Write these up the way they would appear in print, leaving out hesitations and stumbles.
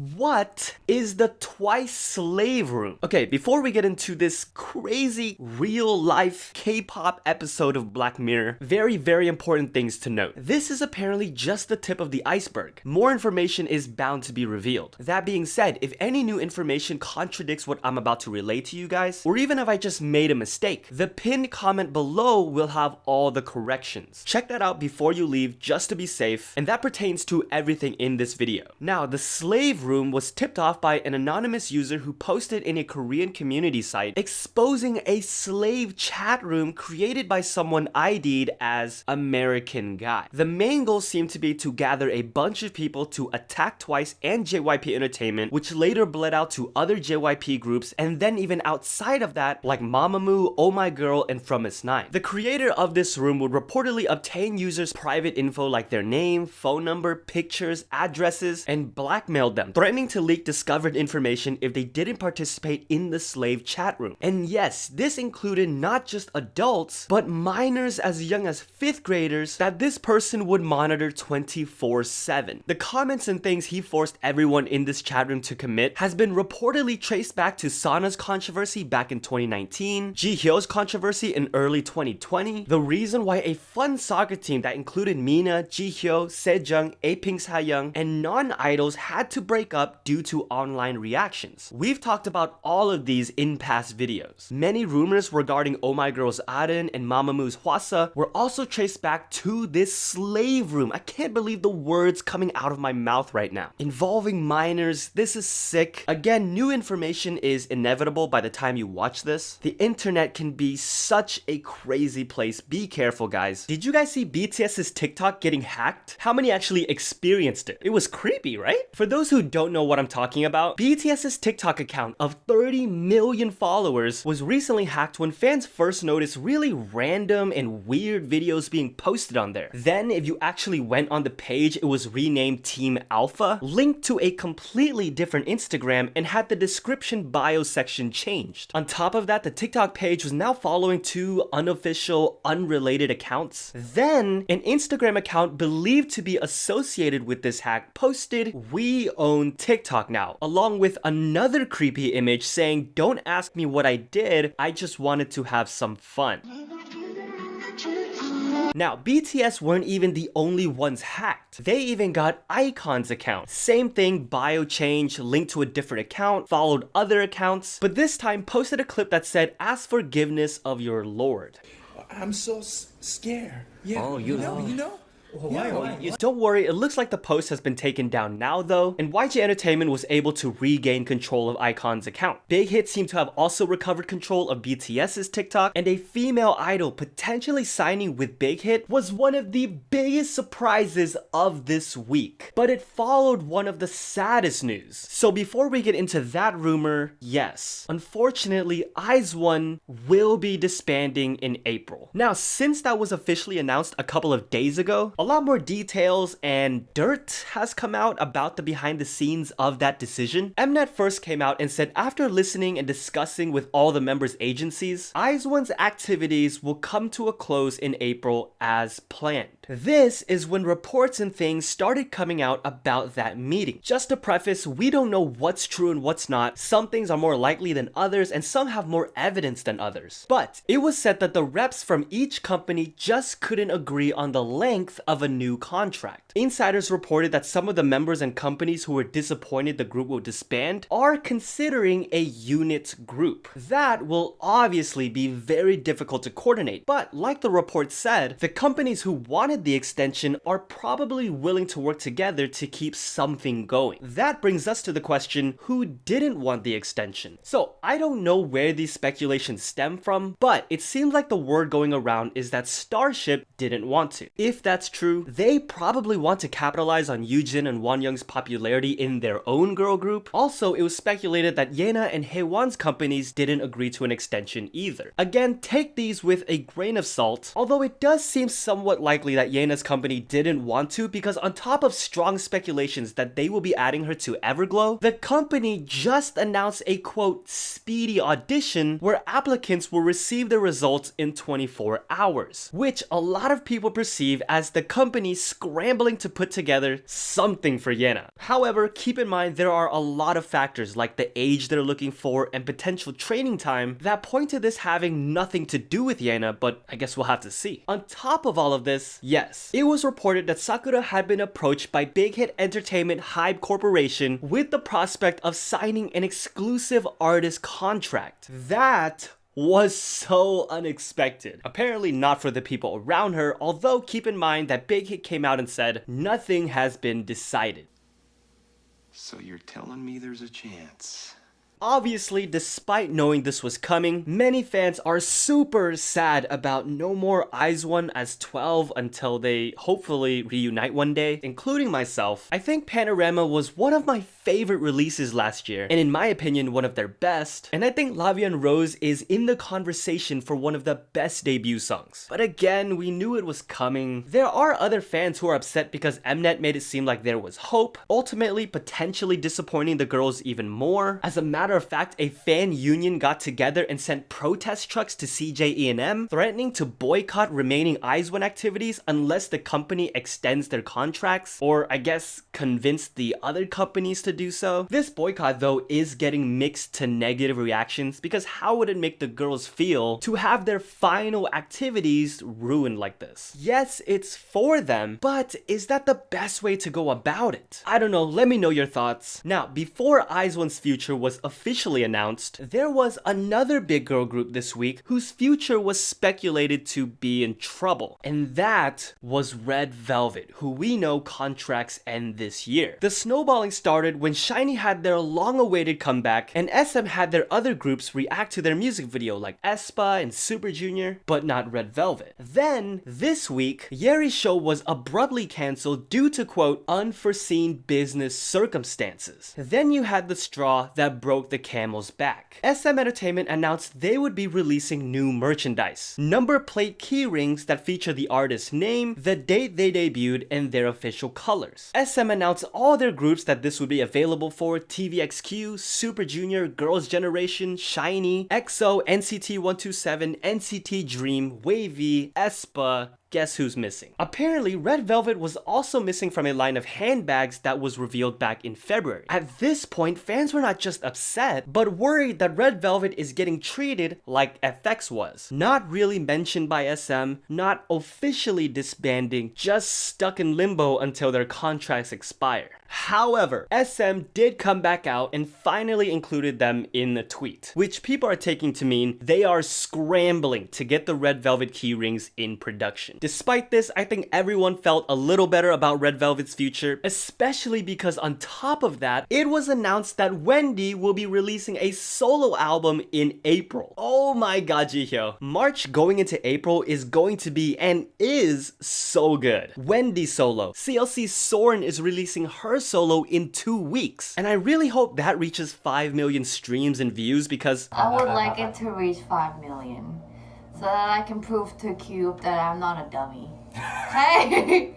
What is the Twice Slave Room? Okay, before we get into this crazy real-life K-pop episode of Black Mirror, very important things to note. This is apparently just the tip of the iceberg. More information is bound to be revealed. That being said, if any new information contradicts what I'm about to relay to you guys, or even if I just made a mistake, the pinned comment below will have all the corrections. Check that out before you leave just to be safe, and that pertains to everything in this video. Now, the slave room was tipped off by an anonymous user who posted in a Korean community site exposing a slave chat room created by someone ID'd as American Guy. The main goal seemed to be to gather a bunch of people to attack Twice and JYP Entertainment, which later bled out to other JYP groups, and then even outside of that, like Mamamoo, Oh My Girl, and From Is9. The creator of this room would reportedly obtain users' private info like their name, phone number, pictures, addresses, and blackmailed them, threatening to leak discovered information if they didn't participate in the slave chat room. And yes, this included not just adults, but minors as young as 5th graders that this person would monitor 24/7. The comments and things he forced everyone in this chat room to commit has been reportedly traced back to Sana's controversy back in 2019, Jihyo's controversy in early 2020, the reason why a fun soccer team that included Mina, Jihyo, Sejong, A-Pink's Ha-young, and non-idols had to break up due to online reactions. We've talked about all of these in past videos. Many rumors regarding Oh My Girl's Aren and Mamamoo's Hwasa were also traced back to this slave room. I can't believe the words coming out of my mouth right now. Involving minors, this is sick. Again, new information is inevitable by the time you watch this. The internet can be such a crazy place. Be careful, guys. Did you guys see BTS's TikTok getting hacked? How many actually experienced it? It was creepy, right? For those who don't know what I'm talking about, BTS's TikTok account of 30 million followers was recently hacked when fans first noticed really random and weird videos being posted on there. Then, if you actually went on the page, it was renamed Team Alpha, linked to a completely different Instagram, and had the description bio section changed. On top of that, the TikTok page was now following 2 unofficial, unrelated accounts. Then, an Instagram account believed to be associated with this hack posted, "We own TikTok now," along with another creepy image saying, "Don't ask me what I did, I just wanted to have some fun." Now, BTS weren't even the only ones hacked. They even got IKON's account. Same thing, bio change, linked to a different account, followed other accounts, but this time posted a clip that said, "Ask forgiveness of your Lord." I'm so scared. Yeah. Oh, you know? Why? Don't worry, it looks like the post has been taken down now though, and YG Entertainment was able to regain control of IKON's account. Big Hit seemed to have also recovered control of BTS's TikTok, and a female idol potentially signing with Big Hit was one of the biggest surprises of this week. But it followed one of the saddest news. So before we get into that rumor, yes, unfortunately, IZ*ONE will be disbanding in April. Now, since that was officially announced a couple of days ago, a lot more details and dirt has come out about the behind the scenes of that decision. Mnet first came out and said after listening and discussing with all the members' agencies, IZ*ONE's activities will come to a close in April as planned. This is when reports and things started coming out about that meeting. Just to preface, we don't know what's true and what's not. Some things are more likely than others, and some have more evidence than others. But it was said that the reps from each company just couldn't agree on the length of a new contract. Insiders reported that some of the members and companies who were disappointed the group will disband are considering a unit group. That will obviously be very difficult to coordinate, but like the report said, the companies who wanted the extension are probably willing to work together to keep something going. That brings us to the question, who didn't want the extension? So I don't know where these speculations stem from, but it seems like the word going around is that Starship didn't want to. If that's true, they probably want to capitalize on Yoojin and Wonyoung's popularity in their own girl group. Also, it was speculated that Yena and Haewon's companies didn't agree to an extension either. Again, take these with a grain of salt, although it does seem somewhat likely that Yena's company didn't want to, because on top of strong speculations that they will be adding her to Everglow, the company just announced a quote speedy audition where applicants will receive their results in 24 hours, which a lot of people perceive as the company scrambling to put together something for Yena. However, keep in mind there are a lot of factors like the age they're looking for and potential training time that point to this having nothing to do with Yena, but I guess we'll have to see. On top of all of this, yes, it was reported that Sakura had been approached by Big Hit Entertainment Hybe Corporation with the prospect of signing an exclusive artist contract. That was so unexpected. Apparently not for the people around her, although keep in mind that Big Hit came out and said nothing has been decided. So you're telling me there's a chance? Obviously, despite knowing this was coming, many fans are super sad about no more IZ*ONE as 12 until they hopefully reunite one day, including myself. I think Panorama was one of my favorite releases last year, and in my opinion, one of their best. And I think La Vie en Rose is in the conversation for one of the best debut songs. But again, we knew it was coming. There are other fans who are upset because Mnet made it seem like there was hope, ultimately potentially disappointing the girls even more. As a matter of fact, a fan union got together and sent protest trucks to CJ threatening to boycott remaining IZ*ONE activities unless the company extends their contracts, or I guess convince the other companies to do so. This boycott though is getting mixed to negative reactions because how would it make the girls feel to have their final activities ruined like this? Yes, it's for them, but is that the best way to go about it? I don't know, let me know your thoughts. Now, before IZ*ONE's future was officially announced, there was another big girl group this week whose future was speculated to be in trouble, and that was Red Velvet, who we know contracts end this year. The snowballing started when SHINee had their long-awaited comeback, and SM had their other groups react to their music video like aespa and Super Junior, but not Red Velvet. Then, this week, Yeri's show was abruptly cancelled due to, quote, unforeseen business circumstances. Then you had the straw that broke the camel's back. SM Entertainment announced they would be releasing new merchandise. Number plate key rings that feature the artist's name, the date they debuted, and their official colors. SM announced all their groups that this would be available for: TVXQ, Super Junior, Girls' Generation, SHINee, EXO, NCT 127, NCT Dream, Wavy, aespa. Guess who's missing? Apparently, Red Velvet was also missing from a line of handbags that was revealed back in February. At this point, fans were not just upset, but worried that Red Velvet is getting treated like FX was. Not really mentioned by SM, not officially disbanding, just stuck in limbo until their contracts expire. However, SM did come back out and finally included them in a tweet, which people are taking to mean they are scrambling to get the Red Velvet key rings in production. Despite this, I think everyone felt a little better about Red Velvet's future, especially because on top of that, it was announced that WENDY will be releasing a solo album in April. Oh my god, Jihyo. March going into April is going to be and is so good. WENDY solo. CLC's SORN is releasing her solo in 2 weeks, and I really hope that reaches 5 million streams and views because I would like it to reach 5 million so that I can prove to Cube that I'm not a dummy. Okay?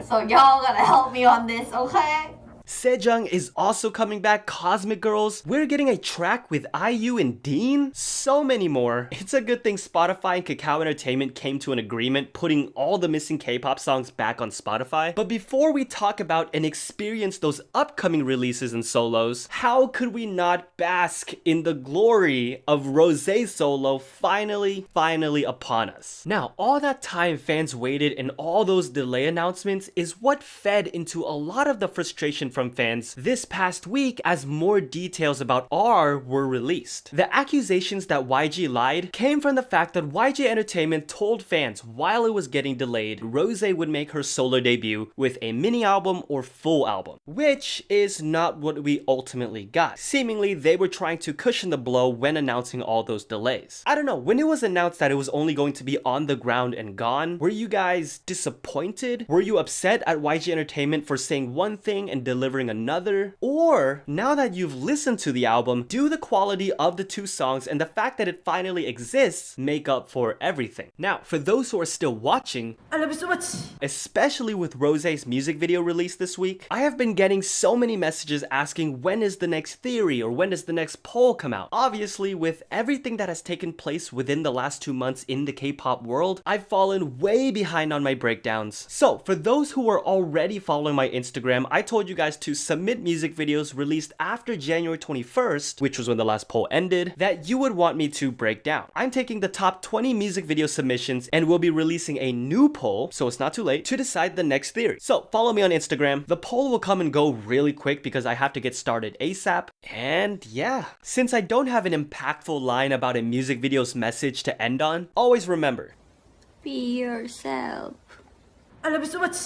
So y'all gotta help me on this, okay? Sejong is also coming back, Cosmic Girls, we're getting a track with IU and Dean, so many more. It's a good thing Spotify and Kakao Entertainment came to an agreement putting all the missing K-pop songs back on Spotify. But before we talk about and experience those upcoming releases and solos, how could we not bask in the glory of Rosé's solo finally upon us? Now, all that time fans waited and all those delay announcements is what fed into a lot of the frustration from fans this past week as more details about R were released. The accusations that YG lied came from the fact that YG Entertainment told fans while it was getting delayed, Rosé would make her solo debut with a mini album or full album, which is not what we ultimately got. Seemingly, they were trying to cushion the blow when announcing all those delays. I don't know, when it was announced that it was only going to be on the ground and gone, were you guys disappointed? Were you upset at YG Entertainment for saying one thing and delivering delivering another? Or, now that you've listened to the album, do the quality of the two songs and the fact that it finally exists make up for everything? Now, for those who are still watching, I love you so much. especially with Rosé's music video release this week, I have been getting so many messages asking when is the next theory or when does the next poll come out. Obviously, with everything that has taken place within the last 2 months in the K-pop world, I've fallen way behind on my breakdowns. So, for those who are already following my Instagram, I told you guys to submit music videos released after January 21st, which was when the last poll ended, that you would want me to break down. I'm taking the top 20 music video submissions and will be releasing a new poll, so it's not too late, to decide the next theory. So follow me on Instagram. The poll will come and go really quick because I have to get started ASAP. And yeah, since I don't have an impactful line about a music video's message to end on, always remember, Be yourself. I love you so much.